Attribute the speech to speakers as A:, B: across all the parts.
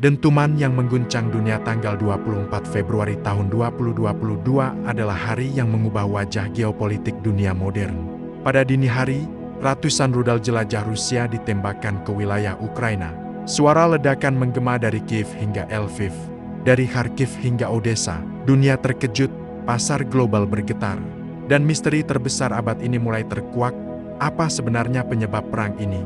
A: Dentuman yang mengguncang dunia tanggal 24 Februari tahun 2022 adalah hari yang mengubah wajah geopolitik dunia modern. Pada dini hari, ratusan rudal jelajah Rusia ditembakkan ke wilayah Ukraina. Suara ledakan menggema dari Kiev hingga Lviv, dari Kharkiv hingga Odessa. Dunia terkejut, pasar global bergetar, dan misteri terbesar abad ini mulai terkuak. Apa sebenarnya penyebab perang ini,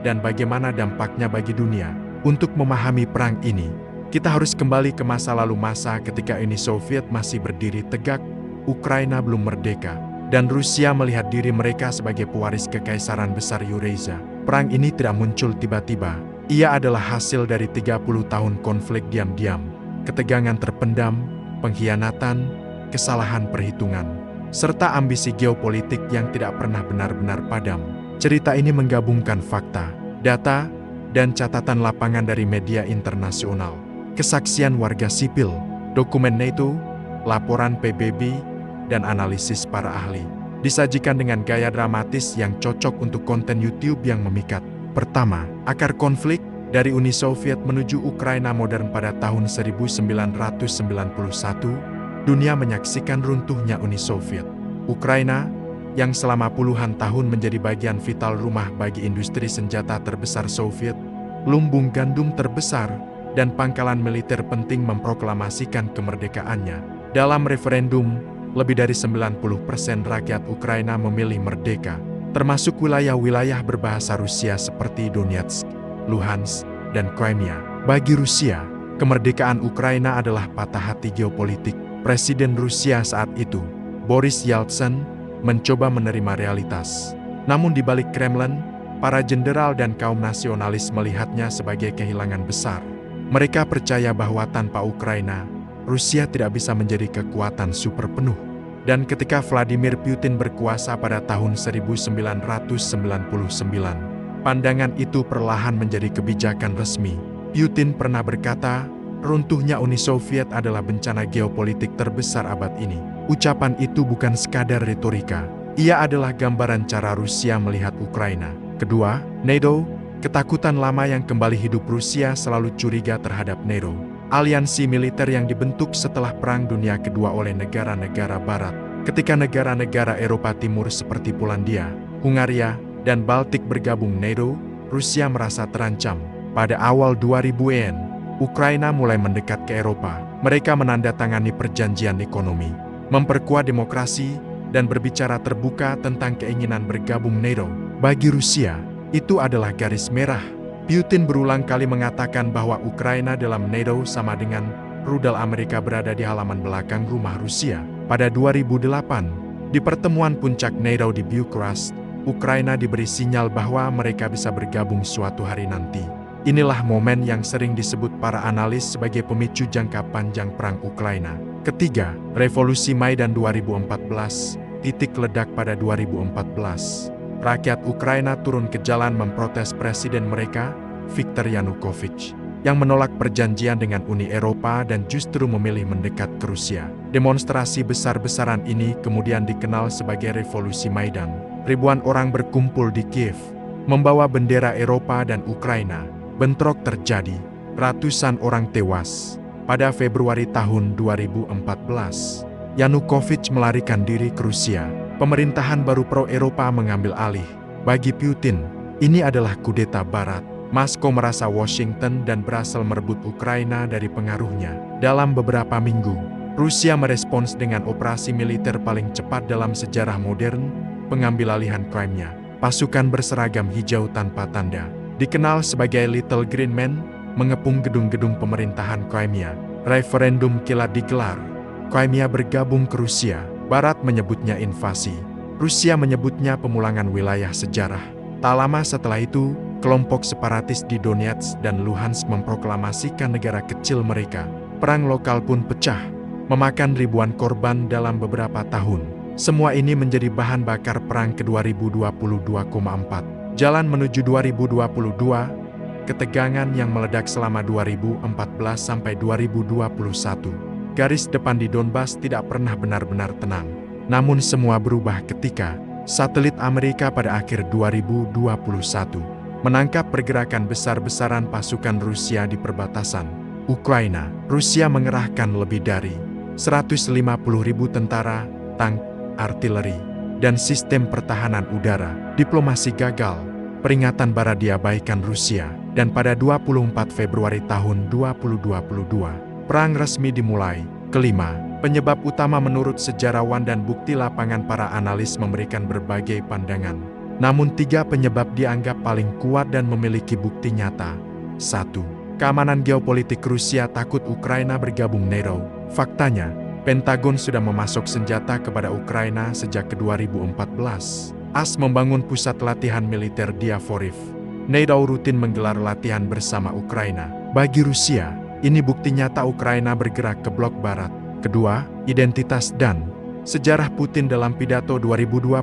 A: dan bagaimana dampaknya bagi dunia? Untuk memahami perang ini, kita harus kembali ke masa lalu, masa ketika Uni Soviet masih berdiri tegak, Ukraina belum merdeka, dan Rusia melihat diri mereka sebagai pewaris kekaisaran besar Eurasia. Perang ini tidak muncul tiba-tiba. Ia adalah hasil dari 30 tahun konflik diam-diam, ketegangan terpendam, pengkhianatan, kesalahan perhitungan, serta ambisi geopolitik yang tidak pernah benar-benar padam. Cerita ini menggabungkan fakta, data, dan catatan lapangan dari media internasional, kesaksian warga sipil, dokumen NATO, laporan PBB, dan analisis para ahli. Disajikan dengan gaya dramatis yang cocok untuk konten YouTube yang memikat. Pertama, akar konflik dari Uni Soviet menuju Ukraina modern. Pada tahun 1991, dunia menyaksikan runtuhnya Uni Soviet. Ukraina, yang selama puluhan tahun menjadi bagian vital rumah bagi industri senjata terbesar Soviet, lumbung gandum terbesar, dan pangkalan militer penting, memproklamasikan kemerdekaannya. Dalam referendum, lebih dari 90% rakyat Ukraina memilih merdeka, termasuk wilayah-wilayah berbahasa Rusia seperti Donetsk, Luhansk, dan Crimea. Bagi Rusia, kemerdekaan Ukraina adalah patah hati geopolitik. Presiden Rusia saat itu, Boris Yeltsin, mencoba menerima realitas. Namun di balik Kremlin, para jenderal dan kaum nasionalis melihatnya sebagai kehilangan besar. Mereka percaya bahwa tanpa Ukraina, Rusia tidak bisa menjadi kekuatan super penuh. Dan ketika Vladimir Putin berkuasa pada tahun 1999, pandangan itu perlahan menjadi kebijakan resmi. Putin pernah berkata, runtuhnya Uni Soviet adalah bencana geopolitik terbesar abad ini. Ucapan itu bukan sekadar retorika. Ia adalah gambaran cara Rusia melihat Ukraina. Kedua, NATO, ketakutan lama yang kembali hidup. Rusia selalu curiga terhadap NATO, aliansi militer yang dibentuk setelah Perang Dunia Kedua oleh negara-negara Barat. Ketika negara-negara Eropa Timur seperti Polandia, Hungaria, dan Baltik bergabung NATO, Rusia merasa terancam. Pada awal 2000-an, Ukraina mulai mendekat ke Eropa. Mereka menandatangani perjanjian ekonomi, memperkuat demokrasi, dan berbicara terbuka tentang keinginan bergabung NATO. Bagi Rusia, itu adalah garis merah. Putin berulang kali mengatakan bahwa Ukraina dalam NATO sama dengan rudal Amerika berada di halaman belakang rumah Rusia. Pada 2008, di pertemuan puncak NATO di Bucharest, Ukraina diberi sinyal bahwa mereka bisa bergabung suatu hari nanti. Inilah momen yang sering disebut para analis sebagai pemicu jangka panjang perang Ukraina. Ketiga, Revolusi Maidan 2014, titik ledak pada 2014. Rakyat Ukraina turun ke jalan memprotes presiden mereka, Viktor Yanukovych, yang menolak perjanjian dengan Uni Eropa dan justru memilih mendekat ke Rusia. Demonstrasi besar-besaran ini kemudian dikenal sebagai Revolusi Maidan. Ribuan orang berkumpul di Kiev, membawa bendera Eropa dan Ukraina. Bentrok terjadi, ratusan orang tewas. Pada Februari tahun 2014, Yanukovych melarikan diri ke Rusia. Pemerintahan baru pro-Eropa mengambil alih. Bagi Putin, ini adalah kudeta Barat. Moskow merasa Washington dan Brussels merebut Ukraina dari pengaruhnya. Dalam beberapa minggu, Rusia merespons dengan operasi militer paling cepat dalam sejarah modern, pengambilalihan Crimea. Pasukan berseragam hijau tanpa tanda, dikenal sebagai Little Green Men, mengepung gedung-gedung pemerintahan Crimea. Referendum kilat digelar. Crimea bergabung ke Rusia. Barat menyebutnya invasi. Rusia menyebutnya pemulangan wilayah sejarah. Tak lama setelah itu, kelompok separatis di Donetsk dan Luhansk memproklamasikan negara kecil mereka. Perang lokal pun pecah, memakan ribuan korban dalam beberapa tahun. Semua ini menjadi bahan bakar perang ke 2022,4. Jalan menuju 2022, ketegangan yang meledak selama 2014 sampai 2021. Garis depan di Donbas tidak pernah benar-benar tenang. Namun semua berubah ketika satelit Amerika pada akhir 2021 menangkap pergerakan besar-besaran pasukan Rusia di perbatasan. Ukraina, Rusia mengerahkan lebih dari 150.000 tentara, tank, artileri, dan sistem pertahanan udara. Diplomasi gagal, peringatan bara diabaikan Rusia, dan pada 24 Februari tahun 2022, perang resmi dimulai. Kelima, penyebab utama menurut sejarawan dan bukti lapangan para analis memberikan berbagai pandangan. Namun 3 penyebab dianggap paling kuat dan memiliki bukti nyata. 1. Keamanan geopolitik. Rusia takut Ukraina bergabung NATO. Faktanya, Pentagon sudah memasok senjata kepada Ukraina sejak 2014. AS membangun pusat latihan militer di Yavoriv. NATO rutin menggelar latihan bersama Ukraina. Bagi Rusia, ini bukti nyata Ukraina bergerak ke blok barat. Kedua, identitas dan sejarah. Putin dalam pidato 2021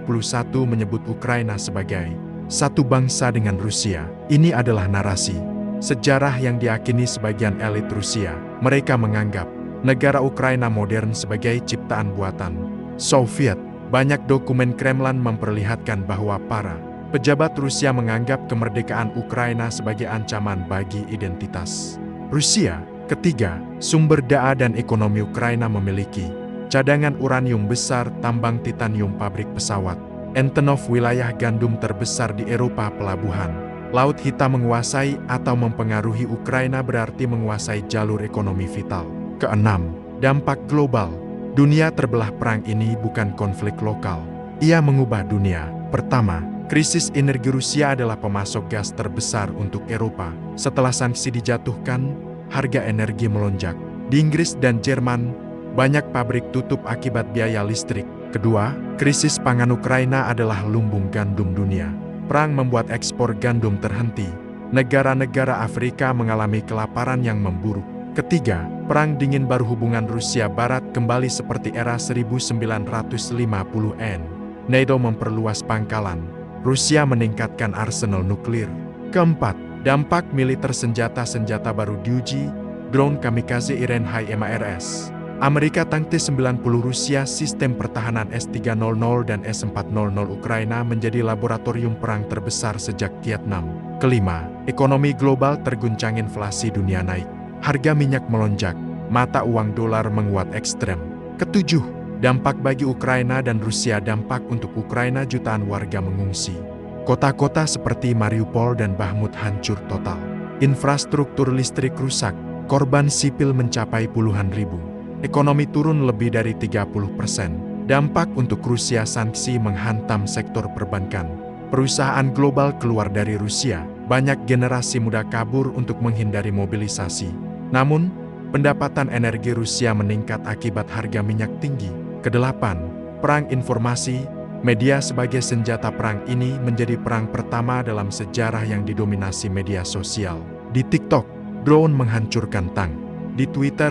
A: menyebut Ukraina sebagai satu bangsa dengan Rusia. Ini adalah narasi sejarah yang diyakini sebagian elit Rusia. Mereka menganggap negara Ukraina modern sebagai ciptaan buatan Soviet. Banyak dokumen Kremlin memperlihatkan bahwa para pejabat Rusia menganggap kemerdekaan Ukraina sebagai ancaman bagi identitas Rusia. Ketiga, sumber daya dan ekonomi. Ukraina memiliki cadangan uranium besar, tambang titanium, pabrik pesawat Antonov, wilayah gandum terbesar di Eropa, pelabuhan Laut Hitam. Menguasai atau mempengaruhi Ukraina berarti menguasai jalur ekonomi vital. Keenam, dampak global. Dunia terbelah. Perang ini bukan konflik lokal. Ia mengubah dunia. Pertama, krisis energi. Rusia adalah pemasok gas terbesar untuk Eropa. Setelah sanksi dijatuhkan, harga energi melonjak. Di Inggris dan Jerman, banyak pabrik tutup akibat biaya listrik. Kedua, krisis pangan. Ukraina adalah lumbung gandum dunia. Perang membuat ekspor gandum terhenti. Negara-negara Afrika mengalami kelaparan yang memburuk. Ketiga, Perang Dingin baru. Hubungan Rusia Barat kembali seperti era 1950-an. NATO memperluas pangkalan. Rusia meningkatkan arsenal nuklir. Keempat, dampak militer. Senjata-senjata baru diuji. Drone kamikaze Iran HIMARS. Amerika tank T-90. Rusia sistem pertahanan S-300 dan S-400. Ukraina menjadi laboratorium perang terbesar sejak Vietnam. Kelima, ekonomi global terguncang. Inflasi dunia naik. Harga minyak melonjak. Mata uang dolar menguat ekstrem. Ketujuh, dampak bagi Ukraina dan Rusia. Dampak untuk Ukraina, jutaan warga mengungsi. Kota-kota seperti Mariupol dan Bakhmut hancur total. Infrastruktur listrik rusak. Korban sipil mencapai puluhan ribu. Ekonomi turun lebih dari 30%. Dampak untuk Rusia. Sanksi menghantam sektor perbankan. Perusahaan global keluar dari Rusia. Banyak generasi muda kabur untuk menghindari mobilisasi. Namun, pendapatan energi Rusia meningkat akibat harga minyak tinggi. Kedelapan, perang informasi. Media sebagai senjata perang. Ini menjadi perang pertama dalam sejarah yang didominasi media sosial. Di TikTok, drone menghancurkan tank. Di Twitter,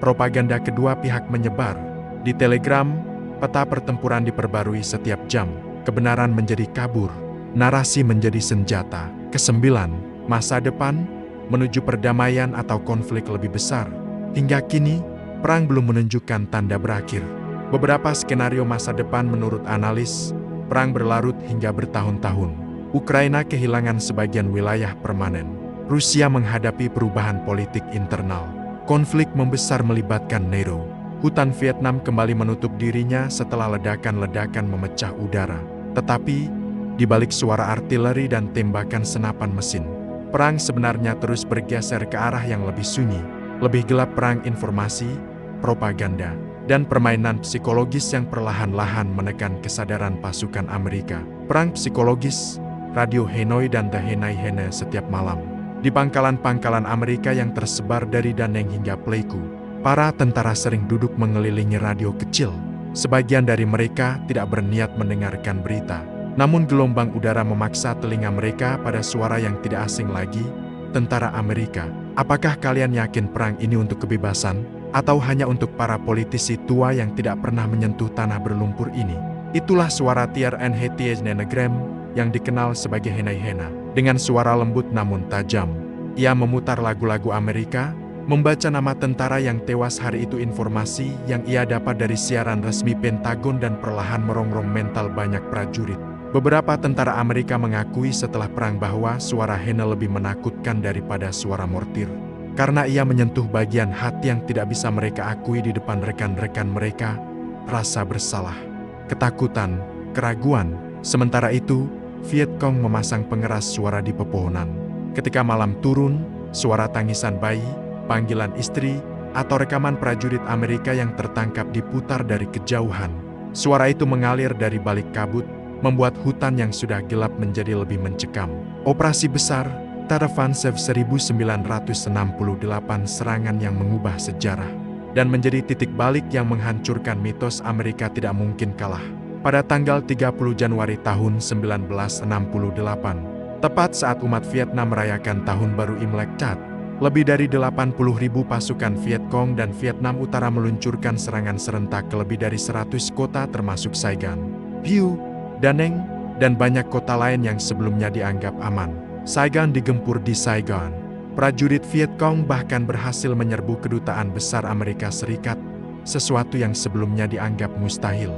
A: propaganda kedua pihak menyebar. Di Telegram, peta pertempuran diperbarui setiap jam. Kebenaran menjadi kabur. Narasi menjadi senjata. Kesembilan, masa depan menuju perdamaian atau konflik lebih besar. Hingga kini, perang belum menunjukkan tanda berakhir. Beberapa skenario masa depan menurut analis, perang berlarut hingga bertahun-tahun. Ukraina kehilangan sebagian wilayah permanen. Rusia menghadapi perubahan politik internal. Konflik membesar melibatkan NATO. Hutan Vietnam kembali menutup dirinya setelah ledakan-ledakan memecah udara. Tetapi, di balik suara artileri dan tembakan senapan mesin, perang sebenarnya terus bergeser ke arah yang lebih sunyi, lebih gelap. Perang informasi, propaganda, dan permainan psikologis yang perlahan-lahan menekan kesadaran pasukan Amerika. Perang psikologis, radio Hanoi dan The Hanoi Hene setiap malam. Di pangkalan-pangkalan Amerika yang tersebar dari Da Nang hingga Pleiku, para tentara sering duduk mengelilingi radio kecil. Sebagian dari mereka tidak berniat mendengarkan berita. Namun gelombang udara memaksa telinga mereka pada suara yang tidak asing lagi, tentara Amerika. Apakah kalian yakin perang ini untuk kebebasan? Atau hanya untuk para politisi tua yang tidak pernah menyentuh tanah berlumpur ini? Itulah suara Tier Nenegrem yang dikenal sebagai Hanoi Hena. Dengan suara lembut namun tajam, ia memutar lagu-lagu Amerika, membaca nama tentara yang tewas hari itu. Informasi yang ia dapat dari siaran resmi Pentagon dan perlahan merongrong mental banyak prajurit. Beberapa tentara Amerika mengakui setelah perang bahwa suara Hena lebih menakutkan daripada suara mortir. karena ia menyentuh bagian hati yang tidak bisa mereka akui di depan rekan-rekan mereka, rasa bersalah, ketakutan, keraguan. Sementara itu, Viet Cong memasang pengeras suara di pepohonan. Ketika malam turun, suara tangisan bayi, panggilan istri, atau rekaman prajurit Amerika yang tertangkap diputar dari kejauhan. Suara itu mengalir dari balik kabut, membuat hutan yang sudah gelap menjadi lebih mencekam. Operasi besar, Tet Offensive 1968 serangan yang mengubah sejarah, dan menjadi titik balik yang menghancurkan mitos Amerika tidak mungkin kalah. Pada tanggal 30 Januari tahun 1968, tepat saat umat Vietnam merayakan Tahun Baru Imlek Tet, lebih dari 80.000 pasukan Viet Cong dan Vietnam Utara meluncurkan serangan serentak ke lebih dari 100 kota termasuk Saigon, Hue, Da Nang, dan banyak kota lain yang sebelumnya dianggap aman. Saigon digempur di Saigon. Prajurit Viet Cong bahkan berhasil menyerbu kedutaan besar Amerika Serikat, sesuatu yang sebelumnya dianggap mustahil.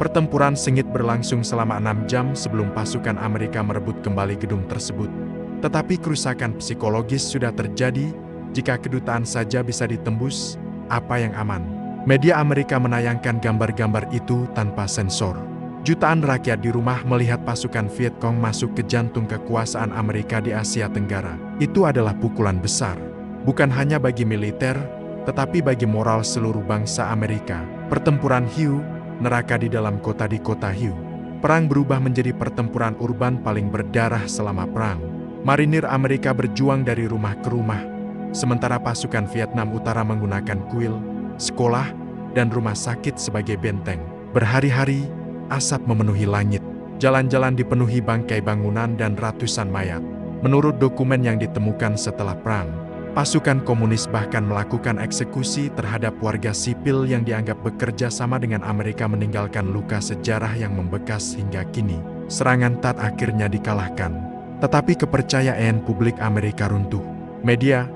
A: Pertempuran sengit berlangsung selama 6 jam sebelum pasukan Amerika merebut kembali gedung tersebut. Tetapi kerusakan psikologis sudah terjadi. Jika kedutaan saja bisa ditembus, apa yang aman? Media Amerika menayangkan gambar-gambar itu tanpa sensor. Jutaan rakyat di rumah melihat pasukan Viet Cong masuk ke jantung kekuasaan Amerika di Asia Tenggara. Itu adalah pukulan besar, bukan hanya bagi militer, tetapi bagi moral seluruh bangsa Amerika. Pertempuran Hue, neraka di dalam kota di kota Hue. Perang berubah menjadi pertempuran urban paling berdarah selama perang. Marinir Amerika berjuang dari rumah ke rumah, sementara pasukan Vietnam Utara menggunakan kuil, sekolah, dan rumah sakit sebagai benteng. Berhari-hari, asap memenuhi langit. Jalan-jalan dipenuhi bangkai bangunan dan ratusan mayat. Menurut dokumen yang ditemukan setelah perang, pasukan komunis bahkan melakukan eksekusi terhadap warga sipil yang dianggap bekerja sama dengan Amerika, meninggalkan luka sejarah yang membekas hingga kini. Serangan Tet akhirnya dikalahkan. Tetapi kepercayaan publik Amerika runtuh. Media,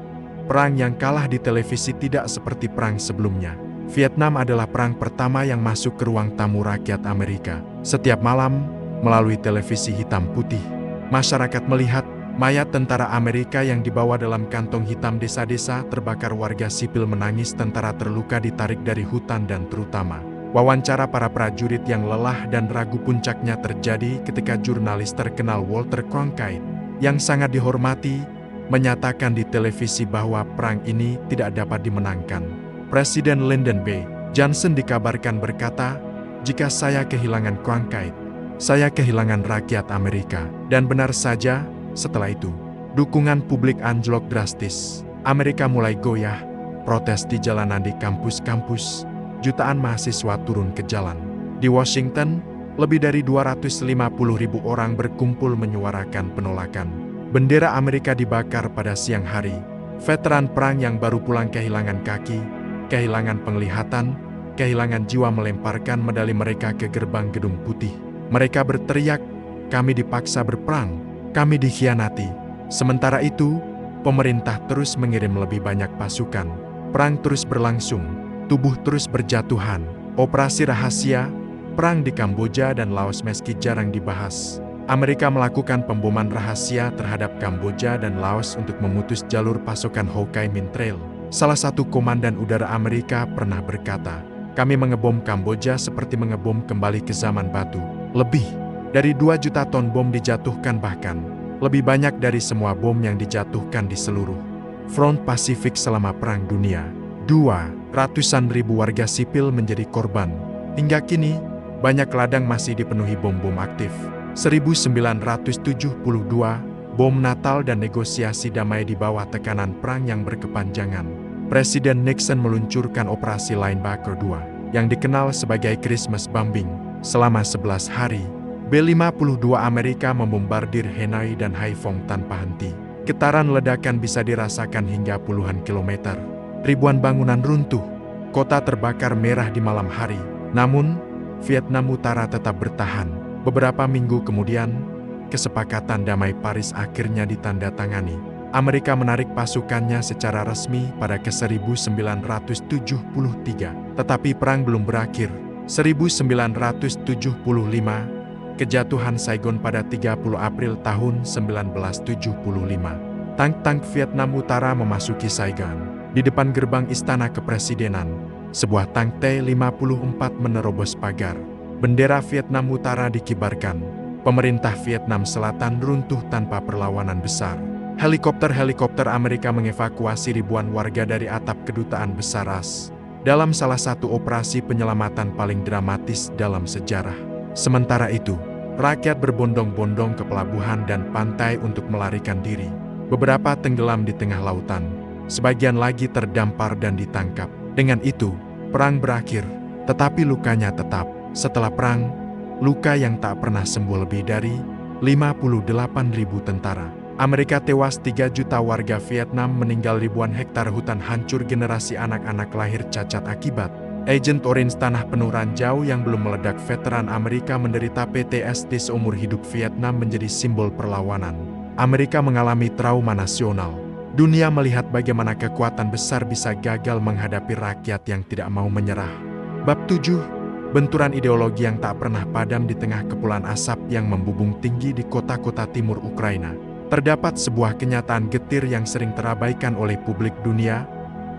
A: perang yang kalah di televisi tidak seperti perang sebelumnya. Vietnam adalah perang pertama yang masuk ke ruang tamu rakyat Amerika. Setiap malam, melalui televisi hitam putih, masyarakat melihat mayat tentara Amerika yang dibawa dalam kantong hitam, desa-desa terbakar, warga sipil menangis, tentara terluka ditarik dari hutan, dan terutama wawancara para prajurit yang lelah dan ragu. Puncaknya terjadi ketika jurnalis terkenal Walter Cronkite, yang sangat dihormati, menyatakan di televisi bahwa perang ini tidak dapat dimenangkan. Presiden Lyndon B. Johnson dikabarkan berkata, "Jika saya kehilangan Cronkite, saya kehilangan rakyat Amerika." Dan benar saja, setelah itu, dukungan publik anjlok drastis. Amerika mulai goyah, protes di jalanan, di kampus-kampus. Jutaan mahasiswa turun ke jalan. Di Washington, lebih dari 250.000 orang berkumpul menyuarakan penolakan. Bendera Amerika dibakar pada siang hari. Veteran perang yang baru pulang kehilangan kaki, kehilangan penglihatan, kehilangan jiwa melemparkan medali mereka ke gerbang Gedung Putih. Mereka berteriak, "Kami dipaksa berperang, kami dikhianati." Sementara itu, pemerintah terus mengirim lebih banyak pasukan. Perang terus berlangsung. Tubuh terus berjatuhan. Operasi rahasia, perang di Kamboja dan Laos meski jarang dibahas. Amerika melakukan pemboman rahasia terhadap Kamboja dan Laos untuk memutus jalur pasokan Ho Chi Minh Trail. Salah satu komandan udara Amerika pernah berkata, "Kami mengebom Kamboja seperti mengebom kembali ke zaman batu." Lebih dari 2 juta ton bom dijatuhkan, bahkan lebih banyak dari semua bom yang dijatuhkan di seluruh front Pasifik selama Perang Dunia II. Ratusan ribu warga sipil menjadi korban. Hingga kini, banyak ladang masih dipenuhi bom-bom aktif. 1972, bom Natal dan negosiasi damai di bawah tekanan perang yang berkepanjangan. Presiden Nixon meluncurkan Operasi Linebacker II, yang dikenal sebagai Christmas Bombing. Selama 11 hari, B-52 Amerika membombardir Hanoi dan Haiphong tanpa henti. Getaran ledakan bisa dirasakan hingga puluhan kilometer. Ribuan bangunan runtuh, kota terbakar merah di malam hari. Namun, Vietnam Utara tetap bertahan. Beberapa minggu kemudian, kesepakatan damai Paris akhirnya ditandatangani. Amerika menarik pasukannya secara resmi pada ke-1973. Tetapi perang belum berakhir. 1975, kejatuhan Saigon pada 30 April tahun 1975. Tank-tank Vietnam Utara memasuki Saigon. Di depan gerbang Istana Kepresidenan, sebuah tank T-54 menerobos pagar. Bendera Vietnam Utara dikibarkan. Pemerintah Vietnam Selatan runtuh tanpa perlawanan besar. Helikopter-helikopter Amerika mengevakuasi ribuan warga dari atap kedutaan besar AS. Dalam salah satu operasi penyelamatan paling dramatis dalam sejarah. Sementara itu, rakyat berbondong-bondong ke pelabuhan dan pantai untuk melarikan diri. Beberapa tenggelam di tengah lautan, sebagian lagi terdampar dan ditangkap. Dengan itu, perang berakhir, tetapi lukanya tetap. Setelah perang, luka yang tak pernah sembuh lebih dari 58.000 tentara. Amerika tewas, 3 juta warga Vietnam meninggal, ribuan hektar hutan hancur, generasi anak-anak lahir cacat akibat Agent Orange, tanah penuh ranjau yang belum meledak. Veteran Amerika menderita PTSD seumur hidup. Vietnam menjadi simbol perlawanan. Amerika mengalami trauma nasional. Dunia melihat bagaimana kekuatan besar bisa gagal menghadapi rakyat yang tidak mau menyerah. Bab 7. Benturan ideologi yang tak pernah padam di tengah kepulan asap yang membubung tinggi di kota-kota timur Ukraina. Terdapat sebuah kenyataan getir yang sering terabaikan oleh publik dunia.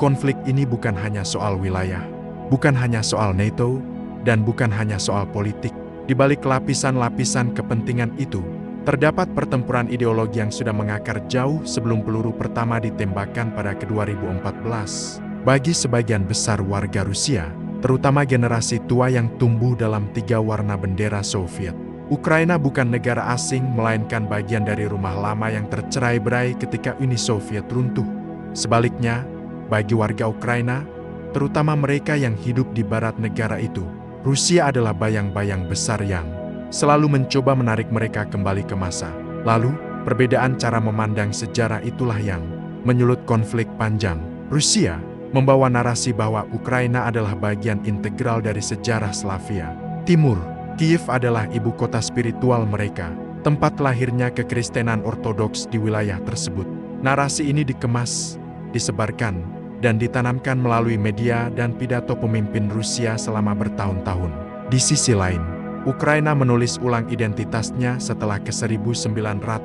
A: Konflik ini bukan hanya soal wilayah, bukan hanya soal NATO, dan bukan hanya soal politik. Di balik lapisan-lapisan kepentingan itu, terdapat pertempuran ideologi yang sudah mengakar jauh sebelum peluru pertama ditembakkan pada 2014. Bagi sebagian besar warga Rusia, terutama generasi tua yang tumbuh dalam 3 warna bendera Soviet, Ukraina bukan negara asing, melainkan bagian dari rumah lama yang tercerai-berai ketika Uni Soviet runtuh. Sebaliknya, bagi warga Ukraina, terutama mereka yang hidup di barat negara itu, Rusia adalah bayang-bayang besar yang selalu mencoba menarik mereka kembali ke masa lalu. Perbedaan cara memandang sejarah itulah yang menyulut konflik panjang. Rusia membawa narasi bahwa Ukraina adalah bagian integral dari sejarah Slavia Timur. Kiev adalah ibu kota spiritual mereka, tempat lahirnya kekristenan ortodoks di wilayah tersebut. Narasi ini dikemas, disebarkan, dan ditanamkan melalui media dan pidato pemimpin Rusia selama bertahun-tahun. Di sisi lain, Ukraina menulis ulang identitasnya setelah ke 1991.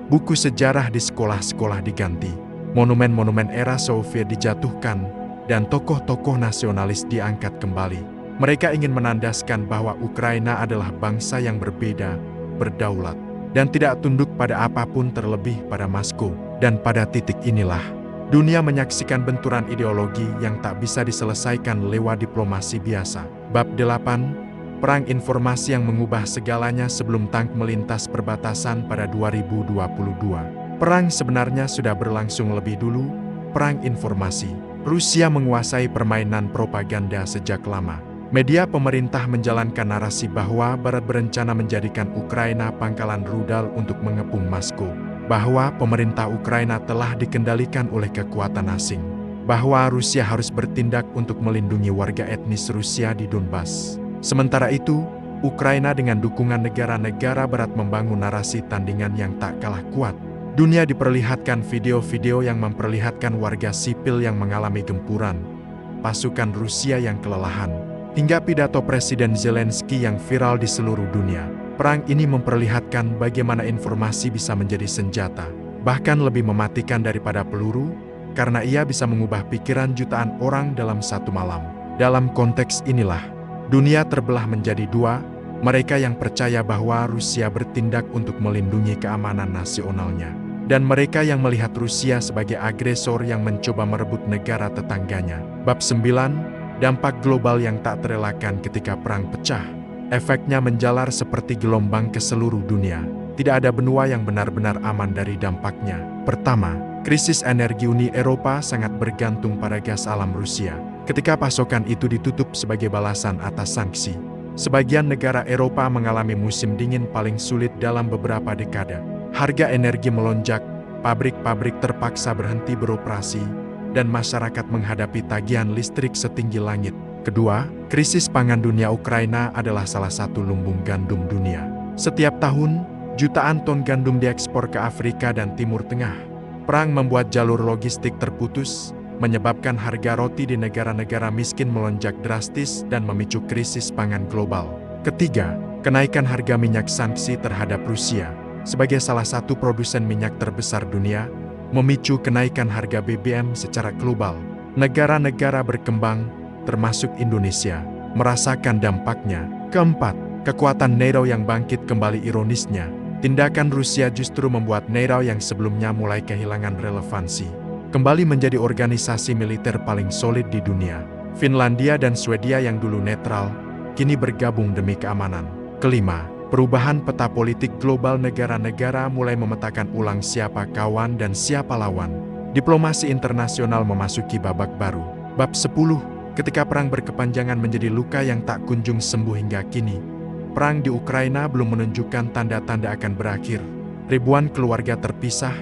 A: Buku sejarah di sekolah-sekolah diganti, monumen-monumen era Soviet dijatuhkan, dan tokoh-tokoh nasionalis diangkat kembali. Mereka ingin menandaskan bahwa Ukraina adalah bangsa yang berbeda, berdaulat, dan tidak tunduk pada apapun, terlebih pada Moskow. Dan pada titik inilah, dunia menyaksikan benturan ideologi yang tak bisa diselesaikan lewat diplomasi biasa. Bab 8. Perang informasi yang mengubah segalanya. Sebelum tank melintas perbatasan pada 2022, perang sebenarnya sudah berlangsung lebih dulu. Perang informasi. Rusia menguasai permainan propaganda sejak lama. Media pemerintah menjalankan narasi bahwa Barat berencana menjadikan Ukraina pangkalan rudal untuk mengepung Moskow, bahwa pemerintah Ukraina telah dikendalikan oleh kekuatan asing, bahwa Rusia harus bertindak untuk melindungi warga etnis Rusia di Donbas. Sementara itu, Ukraina dengan dukungan negara-negara Barat membangun narasi tandingan yang tak kalah kuat. Dunia diperlihatkan video-video yang memperlihatkan warga sipil yang mengalami gempuran, pasukan Rusia yang kelelahan, hingga pidato Presiden Zelensky yang viral di seluruh dunia. Perang ini memperlihatkan bagaimana informasi bisa menjadi senjata, bahkan lebih mematikan daripada peluru, karena ia bisa mengubah pikiran jutaan orang dalam satu malam. Dalam konteks inilah, dunia terbelah menjadi dua, mereka yang percaya bahwa Rusia bertindak untuk melindungi keamanan nasionalnya, dan mereka yang melihat Rusia sebagai agresor yang mencoba merebut negara tetangganya. Bab 9. Dampak global yang tak terelakkan ketika perang pecah. Efeknya menjalar seperti gelombang ke seluruh dunia. Tidak ada benua yang benar-benar aman dari dampaknya. Pertama, krisis energi. Uni Eropa sangat bergantung pada gas alam Rusia. Ketika pasokan itu ditutup sebagai balasan atas sanksi, sebagian negara Eropa mengalami musim dingin paling sulit dalam beberapa dekade. Harga energi melonjak, pabrik-pabrik terpaksa berhenti beroperasi, dan masyarakat menghadapi tagihan listrik setinggi langit. Kedua, krisis pangan dunia. Ukraina adalah salah satu lumbung gandum dunia. Setiap tahun, jutaan ton gandum diekspor ke Afrika dan Timur Tengah. Perang membuat jalur logistik terputus, menyebabkan harga roti di negara-negara miskin melonjak drastis dan memicu krisis pangan global. Ketiga, kenaikan harga minyak. Sanksi terhadap Rusia sebagai salah satu produsen minyak terbesar dunia, memicu kenaikan harga BBM secara global. Negara-negara berkembang, termasuk Indonesia, merasakan dampaknya. Keempat, kekuatan NATO yang bangkit kembali. Ironisnya, tindakan Rusia justru membuat NATO yang sebelumnya mulai kehilangan relevansi, kembali menjadi organisasi militer paling solid di dunia. Finlandia dan Swedia yang dulu netral, kini bergabung demi keamanan. Kelima, perubahan peta politik global. Negara-negara mulai memetakan ulang siapa kawan dan siapa lawan. Diplomasi internasional memasuki babak baru. Bab 10, ketika perang berkepanjangan menjadi luka yang tak kunjung sembuh hingga kini. Perang di Ukraina belum menunjukkan tanda-tanda akan berakhir. Ribuan keluarga terpisah,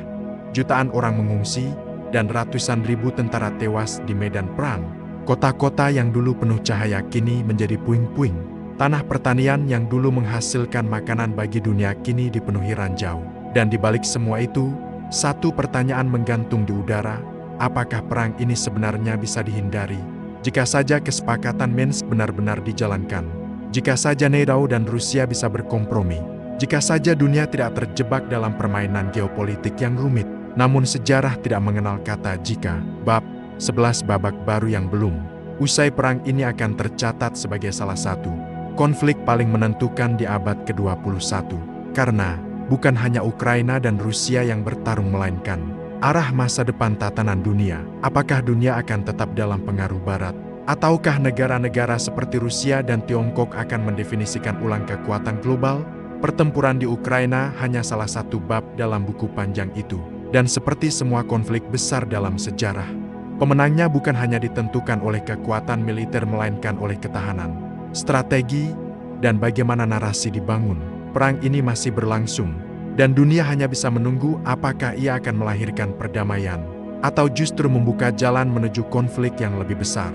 A: jutaan orang mengungsi, dan ratusan ribu tentara tewas di medan perang. Kota-kota yang dulu penuh cahaya kini menjadi puing-puing. Tanah pertanian yang dulu menghasilkan makanan bagi dunia kini dipenuhi ranjau. Dan di balik semua itu, satu pertanyaan menggantung di udara, apakah perang ini sebenarnya bisa dihindari? Jika saja kesepakatan Minsk benar-benar dijalankan. Jika saja NATO dan Rusia bisa berkompromi. Jika saja dunia tidak terjebak dalam permainan geopolitik yang rumit. Namun sejarah tidak mengenal kata jika. Bab 11, babak baru yang belum usai. Perang ini akan tercatat sebagai salah satu konflik paling menentukan di abad ke-21. Karena bukan hanya Ukraina dan Rusia yang bertarung, melainkan arah masa depan tatanan dunia. Apakah dunia akan tetap dalam pengaruh Barat? Ataukah negara-negara seperti Rusia dan Tiongkok akan mendefinisikan ulang kekuatan global? Pertempuran di Ukraina hanya salah satu bab dalam buku panjang itu. Dan seperti semua konflik besar dalam sejarah, pemenangnya bukan hanya ditentukan oleh kekuatan militer melainkan oleh ketahanan, strategi, dan bagaimana narasi dibangun. Perang ini masih berlangsung, dan dunia hanya bisa menunggu apakah ia akan melahirkan perdamaian, atau justru membuka jalan menuju konflik yang lebih besar.